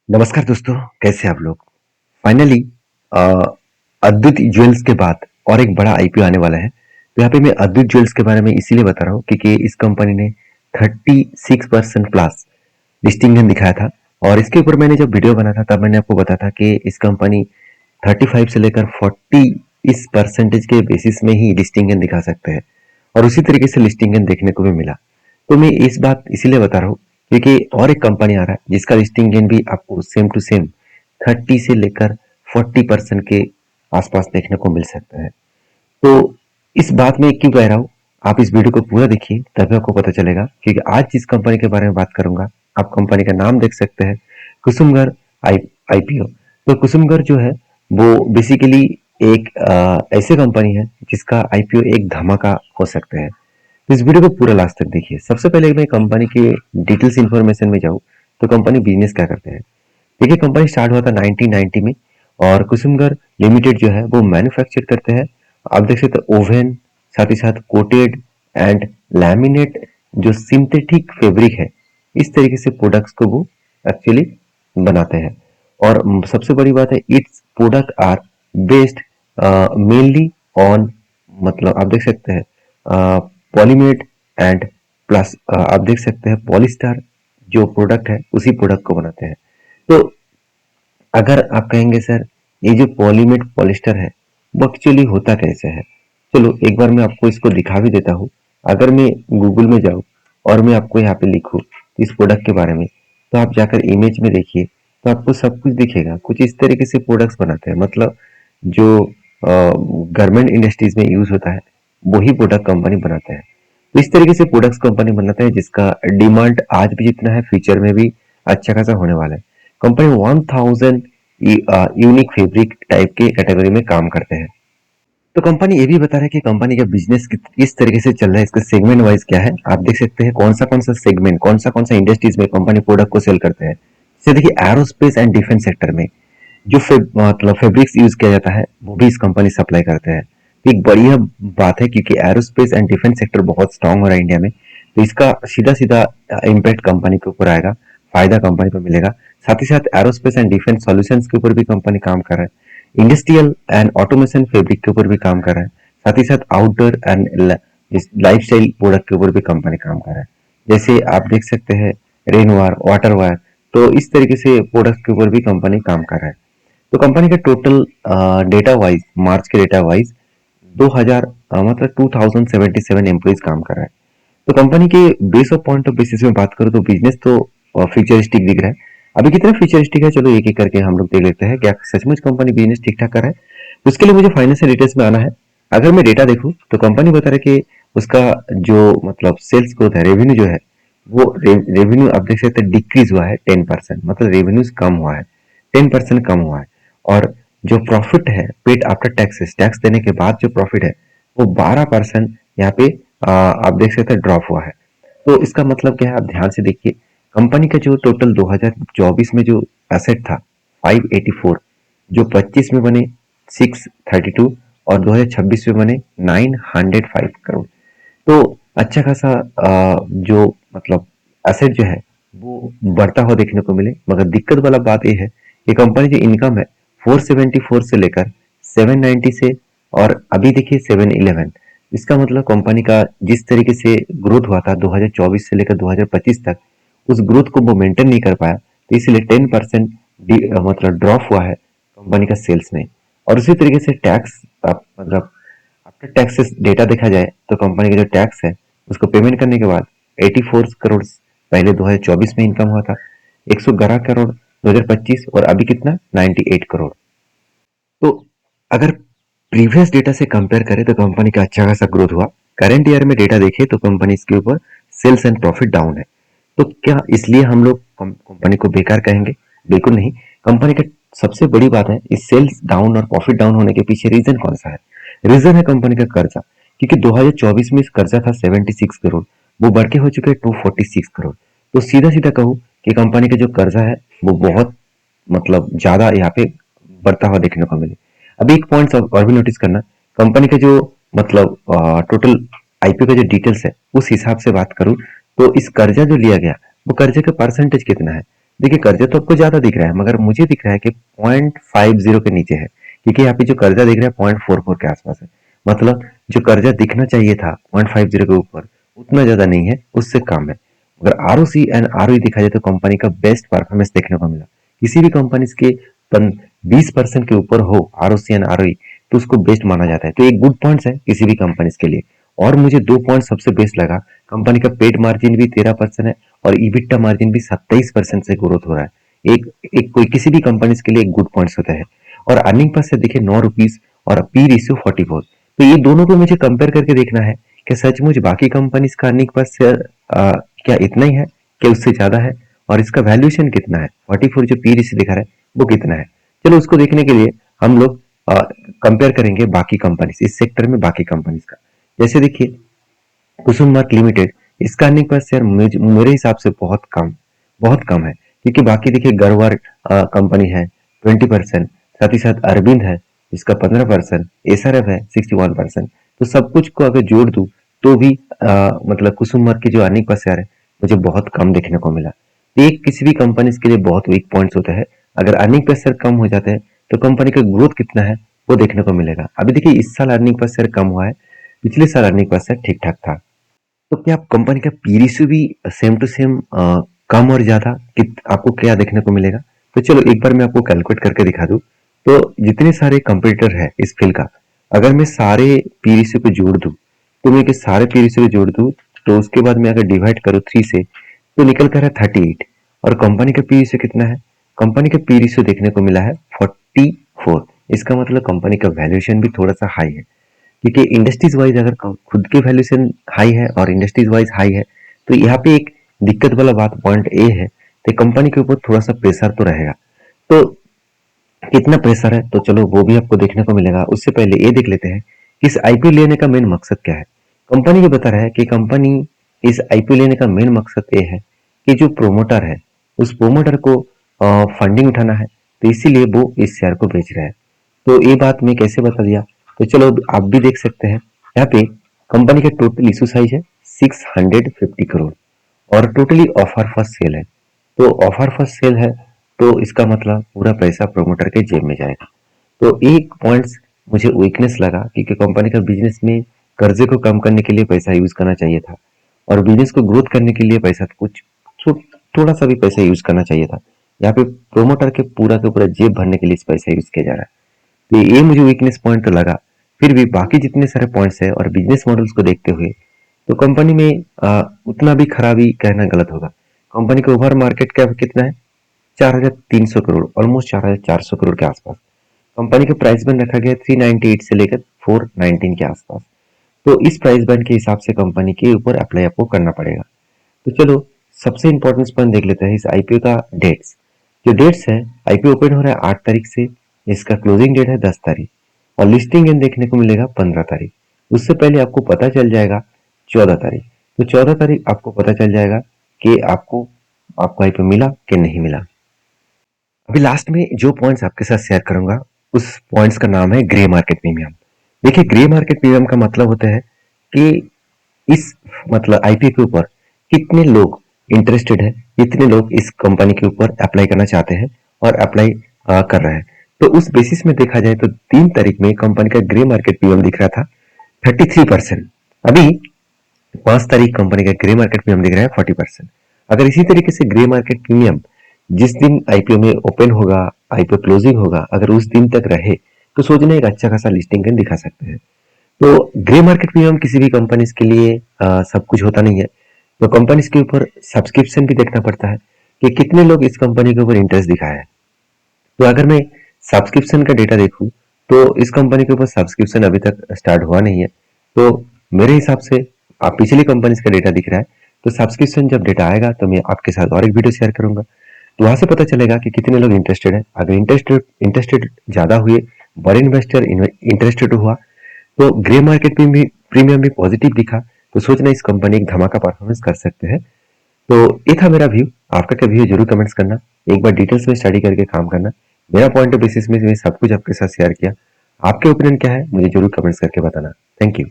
नमस्कार दोस्तों, कैसे हैं आप लोग? फाइनली अ, अद्वैत ज्वेल्स के बाद और एक बड़ा आईपीओ आने वाला है। तो यहाँ पे मैं अद्वैत ज्वेल्स के बारे में इसीलिए बता रहा हूँ क्योंकि इस कंपनी ने 36% प्लस लिस्टिंग दिखाया था। और इसके ऊपर मैंने जब वीडियो बना था तब मैंने आपको बताया था कि इस कंपनी 35 से लेकर 40 इस परसेंटेज के बेसिस में ही लिस्टिंग दिखा सकते हैं। और उसी तरीके से लिस्टिंग देखने को भी मिला। तो मैं इस बात इसीलिए बता रहा हूँ क्योंकि और एक कंपनी आ रहा है जिसका लिस्टिंग गेन भी आपको सेम टू सेम 30 से लेकर 40% के आसपास देखने को मिल सकता है। तो इस बात में क्यों कह रहा हूँ, आप इस वीडियो को पूरा देखिए तभी आपको पता चलेगा क्योंकि आज जिस कंपनी के बारे में बात करूंगा आप कंपनी का नाम देख सकते हैं, कुसुमगर आई आईपीओ। तो कुसुमगर जो है वो बेसिकली एक ऐसे कंपनी है जिसका आईपीओ एक धमाका हो सकता है। इस वीडियो को पूरा लास्ट तक देखिए। सबसे पहले मैं कंपनी के डिटेल्स इंफॉर्मेशन में जाऊँ तो कंपनी बिजनेस क्या करते हैं। देखिए, कंपनी स्टार्ट हुआ था 1990 में। और कुसुमगर लिमिटेड जो है वो मैन्युफैक्चर करते हैं। आप देख सकते हैं ओवन, साथ ही साथ कोटेड एंड लैमिनेट जो सिंथेटिक फैब्रिक है, इस तरीके से प्रोडक्ट्स को वो एक्चुअली बनाते हैं। और सबसे बड़ी बात है, its product are based mainly on, मतलब आप देख सकते हैं पॉलीमेड एंड प्लस आप देख सकते हैं पॉलिस्टर जो प्रोडक्ट है उसी प्रोडक्ट को बनाते हैं। तो अगर आप कहेंगे सर ये जो पॉलीमेड पॉलिस्टर है वो एक्चुअली होता कैसे है, चलो एक बार मैं आपको इसको दिखा भी देता हूँ। अगर मैं गूगल में जाऊँ और मैं आपको यहाँ पे लिखूँ इस प्रोडक्ट के बारे में, तो आप जाकर इमेज में देखिए तो आपको सब कुछ दिखेगा। कुछ इस तरीके से प्रोडक्ट्स बनाते हैं, मतलब जो गारमेंट इंडस्ट्रीज में यूज होता है वही प्रोडक्ट कंपनी बनाता है। तो इस तरीके से प्रोडक्ट्स कंपनी बनाता है जिसका डिमांड आज भी जितना है फ्यूचर में भी अच्छा खासा होने वाला है। कंपनी 1000 यूनिक फैब्रिक टाइप के कैटेगरी में काम करते हैं। तो कंपनी ये भी बता रहा है कि कंपनी का बिजनेस किस तरीके से चल रहा है, इसका सेगमेंट वाइज क्या है। आप देख सकते हैं कौन सा सेगमेंट, कौन सा इंडस्ट्रीज में कंपनी प्रोडक्ट को सेल करते हैं। जैसे देखिए एरोस्पेस एंड डिफेंस सेक्टर में जो मतलब फैब्रिक्स यूज किया जाता है वो भी इस कंपनी सप्लाई करते हैं। एक बढ़िया बात है क्योंकि एरोस्पेस एंड डिफेंस सेक्टर बहुत स्ट्रांग हो रहा है इंडिया में। तो इसका सीधा सीधा इम्पैक्ट कंपनी के ऊपर आएगा, फायदा कंपनी को मिलेगा। साथ ही साथ एरोस्पेस एंड डिफेंस सॉल्यूशंस के ऊपर भी कंपनी काम कर रहा है। इंडस्ट्रियल एंड ऑटोमेशन फैब्रिक के ऊपर भी काम कर रहा है। साथ ही साथ आउटडोर एंड लाइफस्टाइल प्रोडक्ट के ऊपर भी कंपनी काम कर रहा है। जैसे आप देख सकते हैं रेन वायर, वाटर वायर, तो इस तरीके से प्रोडक्ट के ऊपर भी कंपनी काम कर रहा है। तो कंपनी का टोटल डेटा वाइज, मार्च के डेटा वाइज 2000 मतलब 2077 एम्प्लॉइज काम कर रहा है। तो कंपनी के base of point of basis में बात करूं तो बिजनेस तो फ्यूचरिस्टिक दिख रहा है। अभी कितना फ्यूचरिस्टिक है चलो एक एक करके हम लोग देख लेते हैं, क्या सचमुच कंपनी बिजनेस ठीक ठाक कर रहा है। उसके लिए मुझे फाइनेंशियल डिटेल्स में आना है। अगर मैं डेटा देखूं तो कंपनी बता रहा है कि उसका जो मतलब सेल्स ग्रोथ है, रेवेन्यू जो है वो रेवेन्यू आप देख सकते हैं डिक्रीज हुआ है 10%, मतलब रेवेन्यूज कम हुआ है, 10% कम हुआ है। और जो प्रॉफिट है पेड आफ्टर टैक्सेस, टैक्स देने के बाद जो प्रॉफिट है वो 12% यहाँ पे आप देख सकते हैं ड्रॉप हुआ है। तो इसका मतलब क्या है, आप ध्यान से देखिए। कंपनी का जो टोटल 2024 में जो एसेट था 584, जो 25 में बने 632 और 2026 में बने 905 करोड़। तो अच्छा खासा जो मतलब एसेट जो है वो बढ़ता हुआ देखने को मिले। मगर दिक्कत वाला बात यह है कि कंपनी जो इनकम है 474 से लेकर 790 से, और अभी देखिए 711। इसका मतलब कंपनी का जिस तरीके से ग्रोथ हुआ था 2024 से लेकर 2025 तक, उस ग्रोथ को वो मेंटेन नहीं कर पाया। तो इसलिए 10% मतलब ड्रॉप हुआ है कंपनी का सेल्स में। और उसी तरीके से टैक्स मतलब आफ्टर टैक्सेस डेटा देखा जाए तो कंपनी का जो टैक्स है उसको पेमेंट करने के बाद 84 करोड़ पहले 2024 में इनकम हुआ था, 111 करोड़ 2025, और अभी कितना 98 करोड़। तो अगर प्रीवियस डेटा से कंपेयर करें तो कंपनी का अच्छा खासा ग्रोथ हुआ। करंट ईयर में डेटा देखें तो कंपनी इसके ऊपर सेल्स एंड प्रॉफिट डाउन है। तो क्या इसलिए हम लोग कंपनी को बेकार कहेंगे? बिल्कुल नहीं। कंपनी का सबसे बड़ी बात है इस सेल्स डाउन और प्रॉफिट डाउन होने के पीछे रीजन कौन सा है। रीजन है कंपनी का कर्जा, क्योंकि 2024 में इस कर्जा था 76 करोड़, वो बढ़ के हो चुका है 246 करोड़। तो सीधा सीधा कहूँ कि कंपनी का जो कर्जा है वो बहुत मतलब ज्यादा यहाँ पे बढ़ता हुआ देखने को मिले। अभी एक पॉइंट और भी नोटिस करना, कंपनी का जो मतलब टोटल आईपीओ का जो डिटेल्स है उस हिसाब से बात करूं तो इस कर्जा जो लिया गया वो कर्जे का परसेंटेज कितना है। देखिए कर्जा तो आपको ज्यादा दिख रहा है, मगर मुझे दिख रहा है कि 0.50 के नीचे है, क्योंकि यहाँ पे जो कर्जा दिख रहा है 0.44 के आसपास है। मतलब जो कर्जा दिखना चाहिए था 0.50 के ऊपर, उतना ज्यादा नहीं है, उससे कम है। अगर आरओसी एंड आरओई देखा जाए तो कंपनी का बेस्ट परफॉर्मेंस देखने को मिला। किसी भी कंपनी के 20% के ऊपर हो आरओसी एंड आरओई तो उसको बेस्ट माना जाता है। तो एक गुड पॉइंट्स है किसी भी कंपनी के लिए। और मुझे दो पॉइंट सबसे बेस्ट लगा, कंपनी का पेड मार्जिन भी 13% है और ईबिटा मार्जिन भी 27% से ग्रोथ हो रहा है। एक एक कोई किसी भी कंपनी के लिए एक गुड पॉइंट्स होता है। और अर्निंग पर से देखिए 9 रुपीज और पी रेशियो 44। तो ये दोनों को मुझे कंपेयर करके देखना है कि सचमुच बाकी कंपनीज का अर्निंग पर शेयर क्या इतना ही है, क्या उससे ज्यादा है, और इसका वैल्यूएशन कितना है, 44 जो पी रेशियो दिखा रहा है वो कितना है। चलो उसको देखने के लिए हम लोग कंपेयर करेंगे बाकी कंपनीज, इस सेक्टर में बाकी कंपनीज का। जैसे देखिए कुसुम मार्क लिमिटेड, इसका अर्निंग पर शेयर मेरे हिसाब से बहुत कम है, क्योंकि बाकी देखिए गरवार कंपनी है 20%, साथ ही साथ अरविंद है इसका 15%, एसआरएफ है 61%। तो सब कुछ को अगर जोड़ दूं तो भी मतलब कुसुम मार्क की जो अर्निंग पर शेयर है मुझे बहुत कम देखने को मिला। ये किसी भी कंपनी के लिए बहुत वीक पॉइंट्स होते हैं। अगर अर्निंग पर शेयर कम हो जाते हैं तो कंपनी का ग्रोथ कितना है वो देखने को मिलेगा। अभी देखिए इस साल अर्निंग पर शेयर कम हुआ है, पिछले साल अर्निंग पर शेयर ठीक ठाक था। तो क्या आप कंपनी का पी रेशियो भी सेम टू सेम कम और ज्यादा कि आपको क्या देखने को मिलेगा? तो चलो एक बार मैं आपको कैलकुलेट करके दिखा दूं। तो जितने सारे कंपटीटर है इस फील्ड का, अगर मैं सारे पी रेशियो को जोड़ दूं, तो मैं के सारे पी रेशियो को जोड़ दूं तो उसके बाद मैं अगर डिवाइड करूं 3 से तो निकल कर है 38। और कंपनी का पी रेशियो कितना है? कंपनी का पी रेशियो देखने को मिला है 44। इसका मतलब कंपनी का वैल्यूएशन भी थोड़ा सा हाई है, क्योंकि इंडस्ट्रीज वाइज अगर खुद की वैल्यूएशन हाई है और इंडस्ट्रीज वाइज हाई है तो यहाँ पे एक दिक्कत वाला बात पॉइंट ए है, तो कंपनी के ऊपर थोड़ा सा प्रेशर तो रहेगा। तो कितना प्रेशर है तो चलो वो भी आपको देखने को मिलेगा। उससे पहले ये देख लेते हैं कि इस आईपीओ लेने का मेन मकसद क्या है। कंपनी ये बता रहा है कि कंपनी इस आईपीओ लेने का मेन मकसद ये है कि जो प्रोमोटर है उस प्रोमोटर को फंडिंग उठाना है, तो इसीलिए वो इस शेयर को बेच रहा है। तो ये बात मैं कैसे बता दिया, तो चलो आप भी देख सकते हैं। यहाँ पे कंपनी का टोटल इशू साइज है 650 करोड़ और टोटली ऑफर फर्स्ट सेल है। तो ऑफर फर्स्ट सेल है तो इसका मतलब पूरा पैसा प्रोमोटर के जेब में जाएगा। तो एक पॉइंट्स मुझे वीकनेस लगा क्योंकि कंपनी का बिजनेस में कर्जे को कम करने के लिए पैसा यूज करना चाहिए था और बिजनेस को ग्रोथ करने के लिए पैसा कुछ थोड़ा सा भी पैसा यूज करना चाहिए था। यहाँ पे प्रोमोटर के पूरा जेब भरने के लिए इस पैसा यूज किया जा रहा है। तो ये मुझे वीकनेस पॉइंट तो लगा। फिर भी बाकी जितने सारे पॉइंट्स है और बिजनेस मॉडल्स को देखते हुए तो कंपनी में उतना भी खराबी कहना गलत होगा। कंपनी का ओवर मार्केट कैप कितना है? 4,300 करोड़, ऑलमोस्ट 4,400 करोड़ के आसपास। कंपनी का प्राइस बैंड रखा गया 398 से लेकर 419 के आसपास। तो इस प्राइस बैंड के हिसाब से कंपनी के ऊपर अप्लाई आपको करना पड़ेगा। तो चलो सबसे इंपॉर्टेंट पॉइंट देख लेते हैं इस आईपीओ का डेट्स। जो डेट्स है, आईपीओ ओपन हो रहा है 8 तारीख से, इसका क्लोजिंग डेट है 10 तारीख और लिस्टिंग एंड देखने को मिलेगा 15 तारीख। उससे पहले आपको पता चल जाएगा 14 तारीख। तो 14 तारीख आपको पता चल जाएगा कि आपको आईपीओ मिला कि नहीं मिला। अभी लास्ट में जो पॉइंट्स आपके साथ शेयर करूंगा उस पॉइंट्स का नाम है ग्रे मार्केट प्रीमियम। देखिए ग्रे मार्केट प्रीमियम का मतलब होता है कि इस मतलब आईपीओ के ऊपर कितने लोग इंटरेस्टेड है, कितने लोग इस कंपनी के ऊपर अप्लाई करना चाहते हैं और अप्लाई कर रहे हैं। तो उस बेसिस में देखा जाए तो 3 तारीख में कंपनी का ग्रे मार्केट प्रीमियम दिख रहा था 33%। अभी 5 तारीख कंपनी का ग्रे मार्केट प्रीमियम दिख रहा है 40%। अगर इसी तरीके से ग्रे मार्केट प्रीमियम जिस दिन आईपीओ में ओपन होगा, आईपीओ क्लोजिंग होगा, अगर उस दिन तक रहे तो सोचना एक अच्छा खासा लिस्टिंग दिखा सकते हैं। तो ग्रे मार्केट प्रीमियम किसी भी कंपनीज के लिए सब कुछ होता नहीं है। तो कंपनीज के ऊपर सब्सक्रिप्शन भी देखना पड़ता है कि कितने लोग इस कंपनी के ऊपर इंटरेस्ट दिखाया है। तो अगर मैं सब्सक्रिप्शन का डेटा देखूं तो इस कंपनी के ऊपर सब्सक्रिप्शन अभी तक स्टार्ट हुआ नहीं है। तो मेरे हिसाब से आप पिछली कंपनीज का डेटा दिख रहा है, तो सब्सक्रिप्शन जब डेटा आएगा तो मैं आपके साथ और एक वीडियो शेयर करूंगा, तो वहां से पता चलेगा कि कितने लोग इंटरेस्टेड है। अगर इंटरेस्टेड ज्यादा हुए, बड़े इन्वेस्टर इंटरेस्टेड हुआ, तो ग्रे मार्केट प्रीमियम भी पॉजिटिव दिखा, तो सोचना इस कंपनी एक धमाका परफॉर्मेंस कर सकते हैं। तो ये था मेरा व्यू। आपका क्या व्यू जरूर कमेंट्स करना, एक बार डिटेल्स में स्टडी करके काम करना। मेरा पॉइंट ऑफ बेसिस में मैं सब कुछ आपके साथ शेयर किया। आपके ओपिनियन क्या है मुझे जरूर कमेंट्स करके बताना। Thank you.